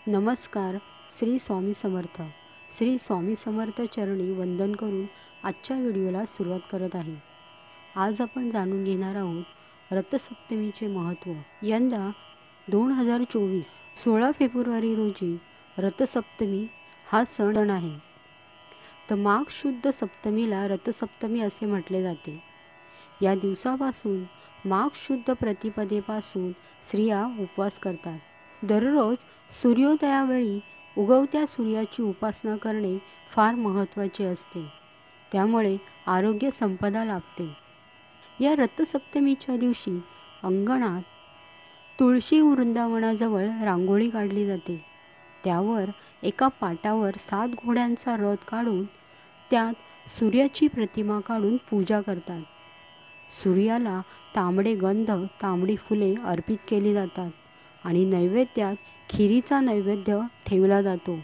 नमस्कार. श्री स्वामी समर्थ. श्री स्वामी समर्थ चरणी वंदन करून आजच्या व्हिडिओला सुरुवात करत आहे. आज आपण जाणून घेणार आहोत रथसप्तमीचे महत्त्व. यंदा 2024 16 फेब्रुवारी रोजी रथसप्तमी हा सण आहे. तर माघ शुद्ध सप्तमीला रथसप्तमी असे म्हटले जाते. या दिवसापासून माघ शुद्ध प्रतिपदेपासून स्त्रिया उपवास करतात. दररोज सूर्योदयावेळी उगवत्या सूर्याची उपासना करणे फार महत्त्वाचे असते. त्यामुळे आरोग्य संपदा लाभते. या रथसप्तमीच्या दिवशी अंगणात तुळशी वृंदावनाजवळ रांगोळी काढली जाते. त्यावर एका पाटावर 7 घोड्यांचा रथ काढून त्यात सूर्याची प्रतिमा काढून पूजा करतात. सूर्याला तांबडे गंध, तांबडी फुले अर्पित केली जातात आणि नैवेद्यात खिरीचा नैवेद्य ठेवला जातो.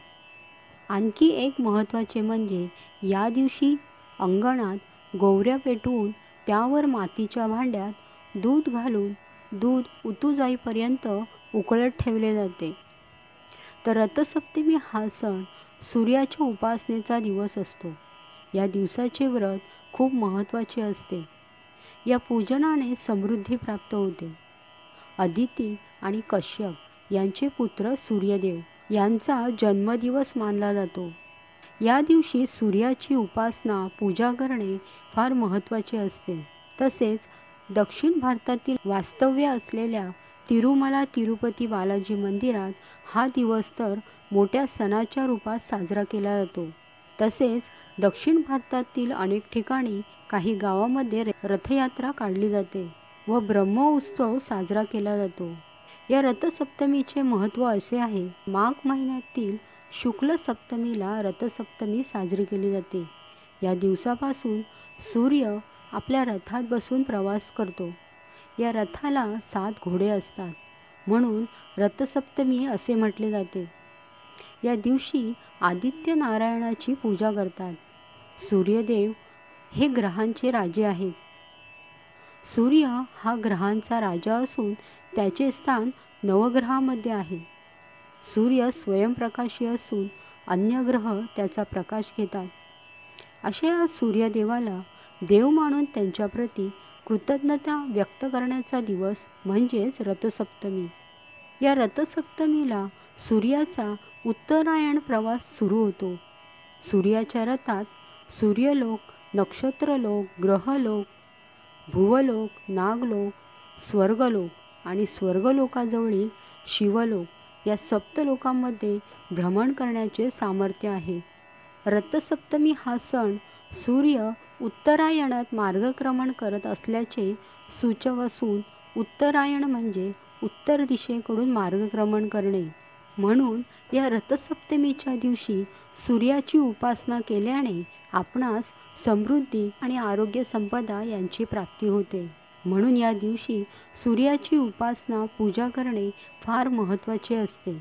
आणखी एक महत्त्वाचे म्हणजे या दिवशी अंगणात गोवऱ्या पेटवून त्यावर मातीच्या भांड्यात दूध घालून दूध उतू जाईपर्यंत उकळत ठेवले जाते. तर रथसप्तमी हा सण सूर्याच्या उपासनेचा दिवस असतो. या दिवसाचे व्रत खूप महत्त्वाचे असते. या पूजनाने समृद्धी प्राप्त होते. अदिती आणि कश्यप यांचे पुत्र सूर्यदेव यांचा जन्मदिवस मानला जातो. या दिवशी सूर्याची उपासना पूजा करणे फार महत्त्वाचे असते. तसेच दक्षिण भारतातील वास्तव्य असलेल्या तिरुमला तिरुपती बालाजी मंदिरात हा दिवस तर मोठ्या सणाच्या रूपात साजरा केला जातो. तसेच दक्षिण भारतातील अनेक ठिकाणी काही गावामध्ये रथयात्रा काढली जाते व ब्रह्मोत्सव साजरा केला जातो. या रथसप्तमीचे महत्त्व असे आहे. माघ महिन्यातील शुक्ल सप्तमीला रथसप्तमी साजरी केली जाते. या दिवसापासून सूर्य आपल्या रथात बसून प्रवास करतो. या रथाला 7 घोडे असतात म्हणून रथसप्तमी असे म्हटले जाते. या दिवशी आदित्य नारायणाची पूजा करतात. सूर्यदेव हे ग्रहांचे राजे आहेत. सूर्य हा ग्रहांचा राजा असून त्याचे स्थान नवग्रहामध्ये आहे. सूर्य स्वयंप्रकाशी असून अन्य ग्रह त्याचा प्रकाश घेतात. अशा या सूर्यदेवाला देव मानून त्यांच्याप्रती कृतज्ञता व्यक्त करण्याचा दिवस म्हणजेच रथसप्तमी. या रथसप्तमीला सूर्याचा उत्तरायण प्रवास सुरू होतो. सूर्याच्या रथात सूर्यलोक, नक्षत्रलोक, ग्रहलोक, भुवलोक, नागलोक, स्वर्गलोक आणि स्वर्गलोकाजवळील शिवलोक या सप्तलोकांमध्ये भ्रमण करण्याचे सामर्थ्य आहे. रथसप्तमी हा सण सूर्य उत्तरायणात मार्गक्रमण करत असल्याचे सूचक असून उत्तरायण म्हणजे उत्तर दिशेकडून मार्गक्रमण करणे. म्हणून या रथसप्तमीच्या दिवशी सूर्याची उपासना केल्याने आपणास समृद्धी आणि आरोग्य संपदा यांची प्राप्ती होते. म्हणून या दिवशी सूर्याची उपासना पूजा करणे फार महत्त्वाचे असते.